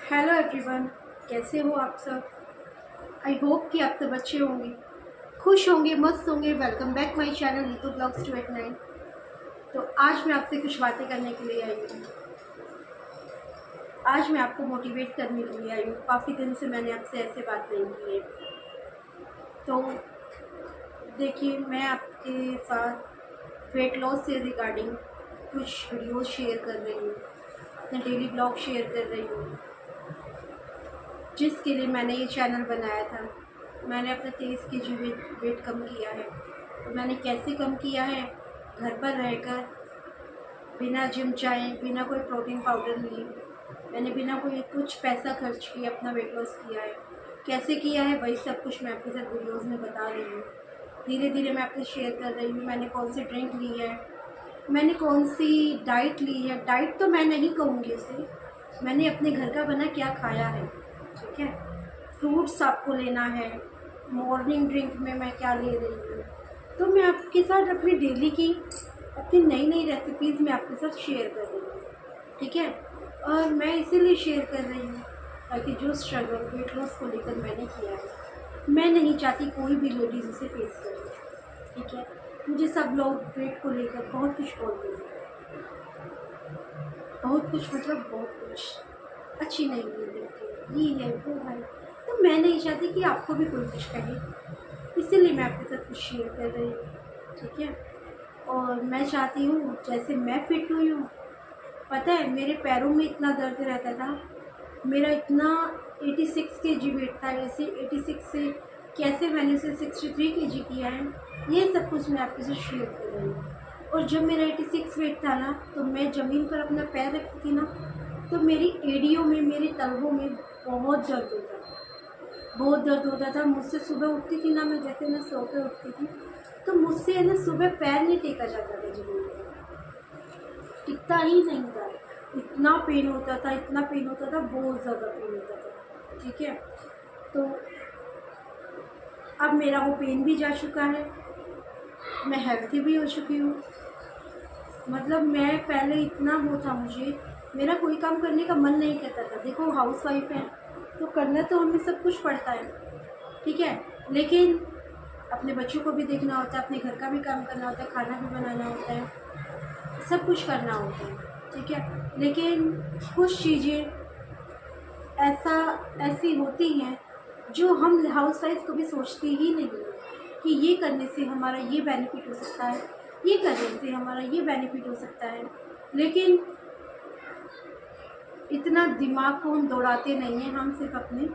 Hello everyone, कैसे हो आप सब। आई होप कि आप सब अच्छे होंगे, खुश होंगे, मस्त होंगे। Welcome back my channel Neetu blogs 289। तो आज मैं आपसे कुछ बातें करने के लिए आई हूँ। आज मैं आपको मोटिवेट करने के लिए आई हूँ। काफ़ी दिन से मैंने आपसे ऐसे बात नहीं की है। तो देखिए, मैं आपके साथ वेट लॉस से रिगार्डिंग कुछ वीडियोस शेयर कर रही हूँ, अपने डेली ब्लॉग शेयर कर रही हूँ, जिसके लिए मैंने ये चैनल बनाया था। मैंने अपना 23 केजी वेट कम किया है। तो मैंने कैसे कम किया है? घर पर रहकर, बिना जिम जाए, बिना कोई प्रोटीन पाउडर लिए, मैंने बिना कोई कुछ पैसा खर्च किए अपना वेट लॉस किया है। कैसे किया है वही सब कुछ मैं आपके साथ वीडियोज़ में बता रही हूँ। धीरे धीरे मैं आपसे शेयर कर रही हूँ। मैंने कौन सी ड्रिंक ली है, मैंने कौन सी डाइट ली है। डाइट तो मैं नहीं कहूँगी उसे, मैंने अपने घर का बना क्या खाया है। ठीक है, फ्रूट्स आपको लेना है। मॉर्निंग ड्रिंक में मैं क्या ले रही हूँ, तो मैं आपके साथ अपनी डेली की अपनी नई नई रेसिपीज़ मैं आपके साथ शेयर कर रही हूँ। ठीक है, और मैं इसीलिए शेयर कर रही हूँ ताकि जो स्ट्रगल वेट लॉस को लेकर मैंने किया है, मैं नहीं चाहती कोई भी लेडीज़ उसे फेस करे। ठीक है, मुझे सब लोग वेट को लेकर बहुत कुछ बोलते हैं, बहुत कुछ, मतलब बहुत कुछ अच्छी नहीं मिलती, ये है वो है। तो मैं नहीं चाहती कि आपको भी कोई कुछ कहे, इसीलिए मैं आपके साथ कुछ शेयर कर रही हूँ। ठीक है, और मैं चाहती हूँ जैसे मैं फिट हुई हूँ, पता है मेरे पैरों में इतना दर्द रहता था, मेरा इतना 86 केजी वेट था। ऐसे 86 से कैसे मैंने उसे 63 केजी किया है, ये सब कुछ मैं आपके साथ शेयर कर रही हूँ। और जब मेरा 86 वेट था ना, तो मैं ज़मीन पर अपना पैर रखती थी ना, तो मेरी एड़ियों में, मेरे तलवों में बहुत दर्द होता था, बहुत दर्द होता था। मुझसे सुबह उठती थी ना, मैं जैसे मैं सो के उठती थी, तो मुझसे है ना सुबह पैर नहीं टेका जाता था, ज़मीन पर टिकता ही नहीं था। इतना पेन होता था, इतना पेन होता था, बहुत ज़्यादा पेन होता था। ठीक है, तो अब मेरा वो पेन भी जा चुका है, मैं हेल्थी भी हो चुकी हूँ। मतलब मैं पहले इतना वो था, मुझे मेरा कोई काम करने का मन नहीं करता था। देखो हाउस वाइफ है तो करना तो हमें सब कुछ पड़ता है। ठीक है, लेकिन अपने बच्चों को भी देखना होता है, अपने घर का भी काम करना होता है, खाना भी बनाना होता है, सब कुछ करना होता है। ठीक है, लेकिन कुछ चीज़ें ऐसी होती हैं जो हम हाउस वाइफ कभी सोचते ही नहीं है कि ये करने से हमारा ये बेनिफिट हो सकता है, ये करने से हमारा ये बेनिफिट हो सकता है। लेकिन इतना दिमाग को हम दौड़ाते नहीं हैं, हम सिर्फ अपने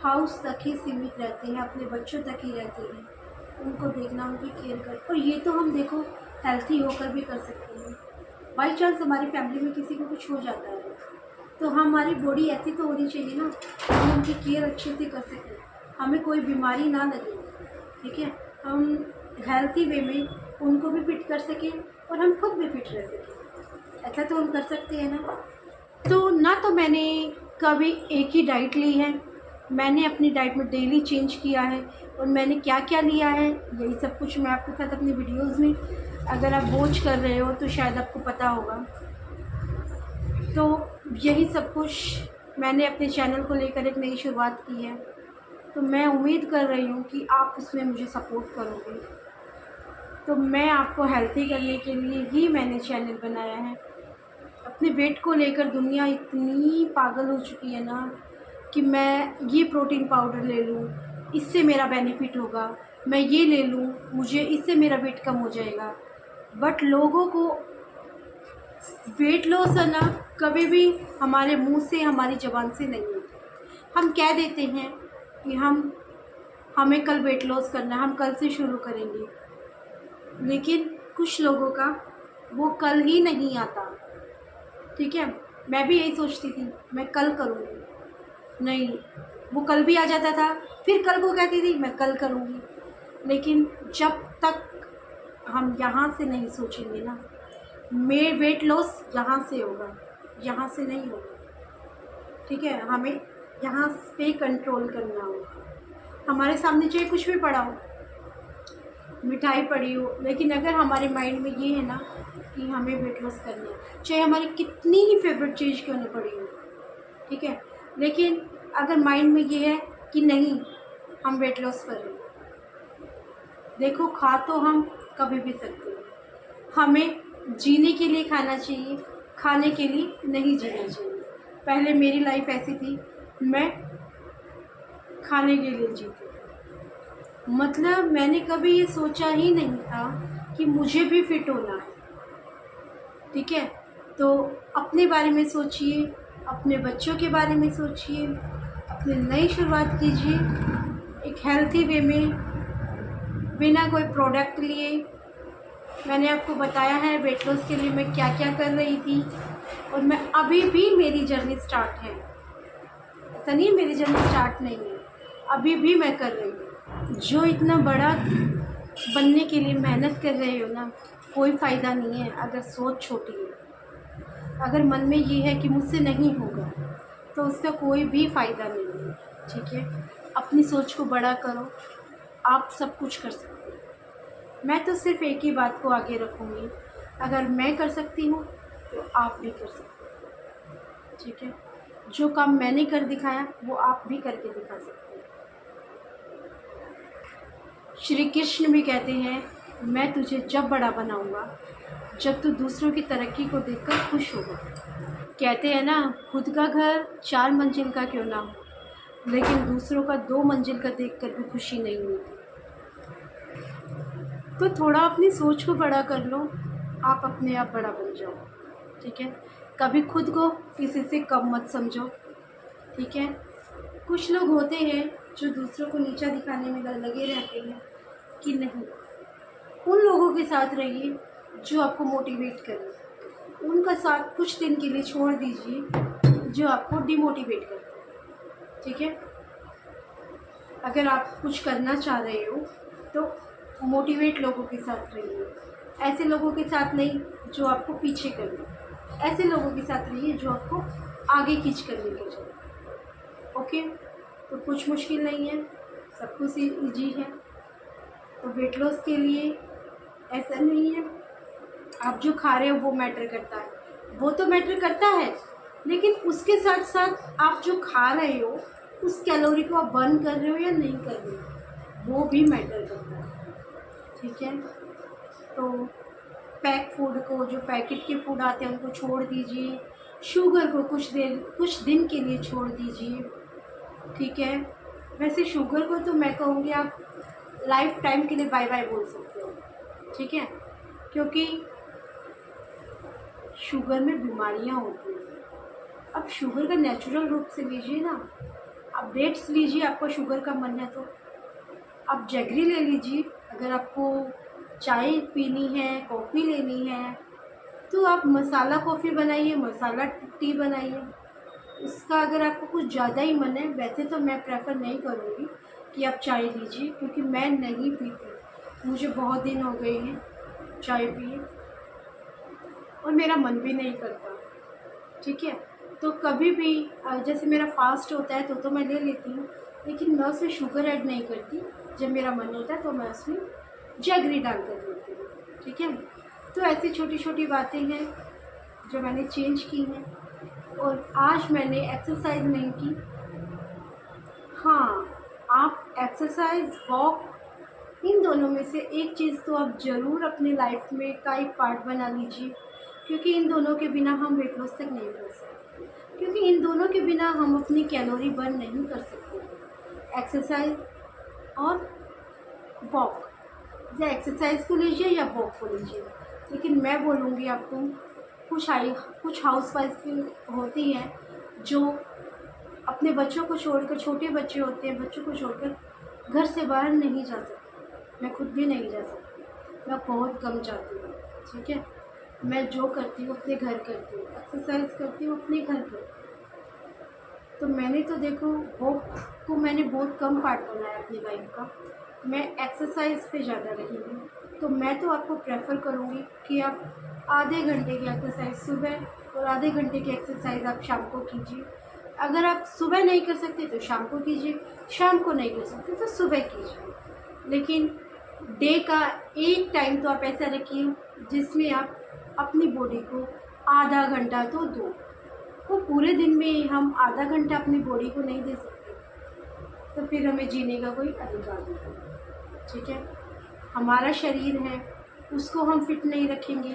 हाउस तक ही सीमित रहते हैं, अपने बच्चों तक ही रहते हैं, उनको देखना, उनकी केयर कर। और ये तो हम देखो हेल्थी होकर भी कर सकते हैं। बाई चांस हमारी फैमिली में किसी को कुछ हो जाता है, तो हमारी बॉडी ऐसी तो होनी चाहिए ना कि हम उनकी केयर अच्छे से कर सकें, हमें कोई बीमारी ना लगे। ठीक है, हम हेल्थी वे में उनको भी फिट कर सकें और हम खुद भी फिट रह सकें। ऐसा तो हम कर सकते हैं ना। तो ना तो मैंने कभी एक ही डाइट ली है, मैंने अपनी डाइट में डेली चेंज किया है। और मैंने क्या क्या लिया है, यही सब कुछ मैं आपके साथ अपनी वीडियोज़ में, अगर आप वॉच कर रहे हो तो शायद आपको पता होगा। तो यही सब कुछ मैंने अपने चैनल को लेकर एक नई शुरुआत की है। तो मैं उम्मीद कर रही हूँ कि आप उसमें मुझे सपोर्ट करोगे। तो मैं आपको हेल्थी करने के लिए ही मैंने चैनल बनाया है। अपने वेट को लेकर दुनिया इतनी पागल हो चुकी है ना कि मैं ये प्रोटीन पाउडर ले लूँ, इससे मेरा बेनिफिट होगा, मैं ये ले लूँ, मुझे इससे मेरा वेट कम हो जाएगा। बट लोगों को वेट लॉस है ना, कभी भी हमारे मुंह से, हमारी ज़बान से नहीं होता। हम कह देते हैं कि हमें कल वेट लॉस करना है, हम कल से शुरू करेंगे, लेकिन कुछ लोगों का वो कल ही नहीं आता। ठीक है, मैं भी यही सोचती थी मैं कल करूँगी, नहीं, वो कल भी आ जाता था, फिर कल को कहती थी मैं कल करूँगी। लेकिन जब तक हम यहाँ से नहीं सोचेंगे ना, वेट लॉस यहाँ से होगा, यहाँ से नहीं होगा। ठीक है, हमें यहाँ पे कंट्रोल करना होगा। हमारे सामने चाहे कुछ भी पड़ा हो, मिठाई पड़ी हो, लेकिन अगर हमारे माइंड में ये है ना कि हमें वेट लॉस करना है, चाहे हमारी कितनी ही फेवरेट चीज़ क्यों ना पड़ी हो, ठीक है, लेकिन अगर माइंड में ये है कि नहीं हम वेट लॉस करें, देखो खा तो हम कभी भी सकते हैं, हमें जीने के लिए खाना चाहिए, खाने के लिए नहीं जीना चाहिए। पहले मेरी लाइफ ऐसी थी, मैं खाने के लिए जीती, मतलब मैंने कभी ये सोचा ही नहीं था कि मुझे भी फिट होना है। ठीक है, तो अपने बारे में सोचिए, अपने बच्चों के बारे में सोचिए, अपनी नई शुरुआत कीजिए एक हेल्थी वे में, बिना कोई प्रोडक्ट लिए। मैंने आपको बताया है वेट लॉस के लिए मैं क्या क्या कर रही थी, और मैं अभी भी मेरी जर्नी स्टार्ट है, ऐसा नहीं मेरी जर्नी स्टार्ट नहीं है, अभी भी मैं कर रही हूँ। जो इतना बड़ा बनने के लिए मेहनत कर रहे हो ना, कोई फ़ायदा नहीं है अगर सोच छोटी है। अगर मन में ये है कि मुझसे नहीं होगा तो उसका कोई भी फ़ायदा नहीं है। ठीक है, अपनी सोच को बड़ा करो, आप सब कुछ कर सकते हो। मैं तो सिर्फ एक ही बात को आगे रखूँगी, अगर मैं कर सकती हूँ तो आप भी कर सकते हो। ठीक है, जो काम मैंने कर दिखाया वो आप भी करके दिखा सकते हो। श्री कृष्ण भी कहते हैं, मैं तुझे जब बड़ा बनाऊंगा जब तू दूसरों की तरक्की को देखकर खुश होगा। कहते हैं ना, खुद का घर 4 मंजिल का क्यों ना हो, लेकिन दूसरों का 2 मंजिल का देखकर भी खुशी नहीं मिलती। तो थोड़ा अपनी सोच को बड़ा कर लो, आप अपने आप बड़ा बन जाओ। ठीक है, कभी खुद को किसी से कम मत समझो। ठीक है, कुछ लोग होते हैं जो दूसरों को नीचा दिखाने में लगे रहते हैं कि नहीं, उन लोगों के साथ रहिए जो आपको मोटिवेट करें, उनका साथ कुछ दिन के लिए छोड़ दीजिए जो आपको डिमोटिवेट करते हैं। ठीक है, अगर आप कुछ करना चाह रहे हो तो मोटिवेट लोगों के साथ रहिए, ऐसे लोगों के साथ नहीं जो आपको पीछे कर दें, ऐसे लोगों के साथ रहिए जो आपको आगे खींच कर लेके जाए। ओके, तो कुछ मुश्किल नहीं है, सब कुछ ईजी है। तो वेट लॉस के लिए ऐसा नहीं है आप जो खा रहे हो वो मैटर करता है, वो तो मैटर करता है, लेकिन उसके साथ साथ आप जो खा रहे हो उस कैलोरी को आप बर्न कर रहे हो या नहीं कर रहे हो, वो भी मैटर करता है। ठीक है, तो पैक फूड को, जो पैकेट के फूड आते हैं उनको छोड़ दीजिए, शुगर को कुछ दिन के लिए छोड़ दीजिए। ठीक है, वैसे शुगर को तो मैं कहूँगी आप लाइफ टाइम के लिए बाय बाय बोल सकते हो। ठीक है, क्योंकि शुगर में बीमारियां होती हैं। अब शुगर का नेचुरल रूप से लीजिए ना, आप डेट्स लीजिए, आपको शुगर का मन है तो आप जैगरी ले लीजिए, अगर आपको चाय पीनी है, कॉफ़ी लेनी है तो आप मसाला कॉफ़ी बनाइए, मसाला टी बनाइए। इसका अगर आपको कुछ ज़्यादा ही मन है, वैसे तो मैं प्रेफर नहीं करूँगी कि आप चाय लीजिए, क्योंकि मैं नहीं पीती, मुझे बहुत दिन हो गए हैं चाय पिए और मेरा मन भी नहीं करता। ठीक है, तो कभी भी जैसे मेरा फास्ट होता है तो मैं ले लेती हूँ, लेकिन मैं उसमें शुगर ऐड नहीं करती। जब मेरा मन होता है तो मैं उसमें जैगरी डाल कर लेती हूँ। ठीक है, तो ऐसी छोटी छोटी बातें हैं जो मैंने चेंज की हैं। और आज मैंने एक्सरसाइज नहीं की। हाँ, आप एक्सरसाइज, वॉक, इन दोनों में से एक चीज़ तो आप ज़रूर अपनी लाइफ में का एक पार्ट बना लीजिए, क्योंकि इन दोनों के बिना हम वेट लॉस तक नहीं कर सकते, क्योंकि इन दोनों के बिना हम अपनी कैलोरी बर्न नहीं कर सकते। एक्सरसाइज और वॉक, या एक्सरसाइज को लीजिए या वॉक को लीजिए, लेकिन मैं बोलूँगी आपको, कुछ हाउसवाइफ होती हैं जो अपने बच्चों को छोड़कर, छोटे बच्चे होते हैं, बच्चों को छोड़कर घर से बाहर नहीं जा सकती। मैं खुद भी नहीं जा सकती, मैं बहुत कम जाती हूँ। ठीक है, मैं जो करती हूँ अपने घर करती हूँ, एक्सरसाइज करती हूँ अपने घर करती हूँ। तो मैंने तो देखो वॉक को मैंने बहुत कम पार्ट बनाया अपनी लाइफ का, मैं एक्सरसाइज पे ज़्यादा रही हूँ। तो मैं तो आपको प्रेफर करूँगी कि आप आधे घंटे की एक्सरसाइज सुबह और आधे घंटे की एक्सरसाइज आप शाम को कीजिए। अगर आप सुबह नहीं कर सकते तो शाम को कीजिए, शाम को नहीं कर सकते तो सुबह कीजिए, लेकिन डे का एक टाइम तो आप ऐसा रखिए जिसमें आप अपनी बॉडी को आधा घंटा तो दो। वो पूरे दिन में हम आधा घंटा अपनी बॉडी को नहीं दे सकते, तो फिर हमें जीने का कोई अधिकार नहीं। ठीक है, हमारा शरीर है, उसको हम फिट नहीं रखेंगे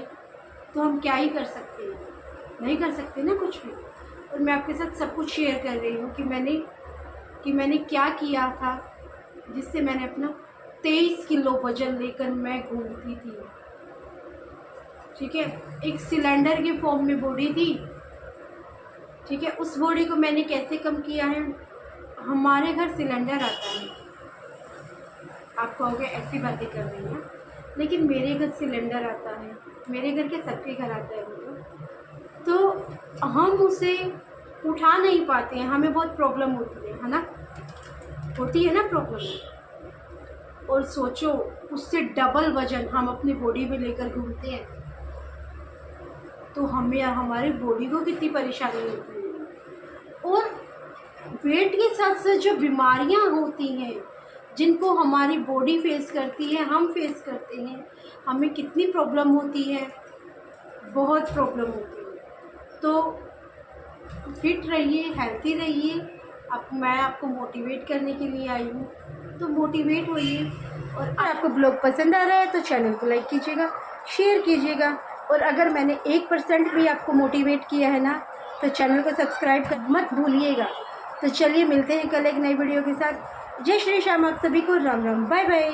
तो हम क्या ही कर सकते हैं, नहीं कर सकते ना कुछ भी। और मैं आपके साथ सब कुछ शेयर कर रही हूँ कि मैंने क्या किया था जिससे मैंने अपना 23 किलो वज़न लेकर मैं घूमती थी। ठीक है, एक सिलेंडर के फॉर्म में बॉडी थी। ठीक है, उस बॉडी को मैंने कैसे कम किया है। हमारे घर सिलेंडर आता है, आप कहोगे ऐसी बातें कर रही हैं, लेकिन मेरे घर सिलेंडर आता है, मेरे घर के सबके घर आता है वो, तो हम उसे उठा नहीं पाते हैं, हमें बहुत प्रॉब्लम होती है ना, होती है ना प्रॉब्लम। और सोचो उससे डबल वज़न हम अपनी बॉडी में लेकर घूमते हैं, तो हमें हमारी बॉडी को कितनी परेशानी होती है। और वेट के साथ साथ जो बीमारियां होती हैं जिनको हमारी बॉडी फेस करती है, हम फेस करते हैं, हमें कितनी प्रॉब्लम होती है, बहुत प्रॉब्लम होती है। तो फिट रहिए, हेल्थी रहिए। अब मैं आपको मोटिवेट करने के लिए आई हूँ, तो मोटिवेट होइए। और अगर आपको ब्लॉग पसंद आ रहा है तो चैनल को लाइक कीजिएगा, शेयर कीजिएगा। और अगर मैंने 1% भी आपको मोटिवेट किया है ना, तो चैनल को सब्सक्राइब कर मत भूलिएगा। तो चलिए मिलते हैं कल एक नई वीडियो के साथ। जय श्री श्याम, आप सभी को राम राम, बाय बाय।